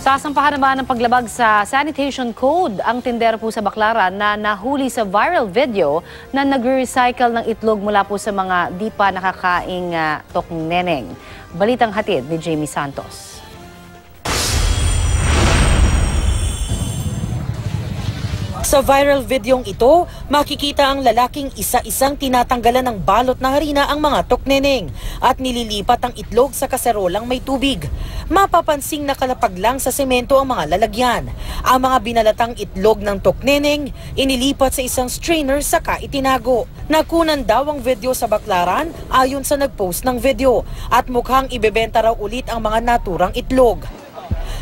Sasampahan naman ng paglabag sa sanitation code ang tindero po sa Baclaran na nahuli sa viral video na nagre-recycle ng itlog mula po sa mga di pa nakakaing tokneneng. Balitang hatid ni Jamie Santos. Sa viral videong ito, makikita ang lalaking isa-isang tinatanggalan ng balot ng harina ang mga tokneneng at nililipat ang itlog sa kaserolang may tubig. Mapapansing nakalapag lang sa semento ang mga lalagyan. Ang mga binalatang itlog ng tokneneng inilipat sa isang strainer saka itinago. Nakunan daw ang video sa Baclaran ayon sa nagpost ng video at mukhang ibebenta raw ulit ang mga naturang itlog.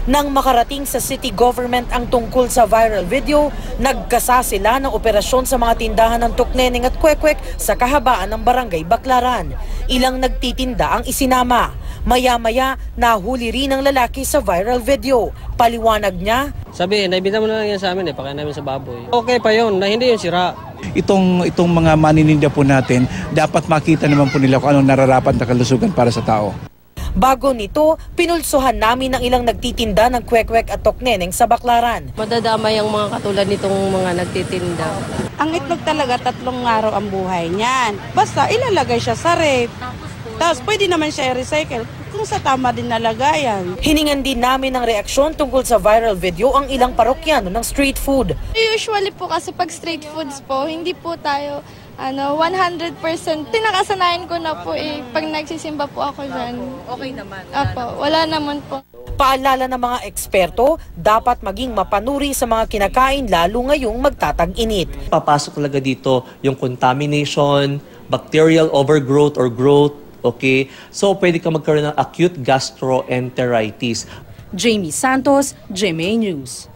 Nang makarating sa city government ang tungkol sa viral video, nagkasa sila ng operasyon sa mga tindahan ng tokneneng at kwek-kwek sa kahabaan ng barangay Baclaran. Ilang nagtitinda ang isinama. Maya-maya, nahuli rin ang lalaki sa viral video. Paliwanag niya, sabi, naibinta mo na lang yan sa amin pakain namin sa baboy. Okay pa yun, na hindi yung sira. Itong mga manininda po natin, dapat makita naman po nila kung anong nararapat na kalusugan para sa tao. Bago nito, pinulsuhan namin ang ilang nagtitinda ng kwek-kwek at tokneneng sa Baclaran. Madadamay ang mga katulad nitong mga nagtitinda. Ang itlog talaga 3 araw ang buhay niyan. Basta ilalagay siya sa ref. Tapos pwede naman siya i-recycle kung sa tama din nalagayan. Hiningan din namin ng reaksyon tungkol sa viral video ang ilang parokyano ng street food. Usually po kasi pag street foods po, hindi po tayo 100% tinakasanayan ko na po pag nagsisimba po ako dyan. Okay naman. Apo, wala naman po. Paalala ng mga eksperto, dapat maging mapanuri sa mga kinakain lalo ngayong magtatag-init. Papasok talaga dito yung contamination, bacterial overgrowth or growth, okay? So pwede ka magkaroon ng acute gastroenteritis. Jamie Santos, GMA News.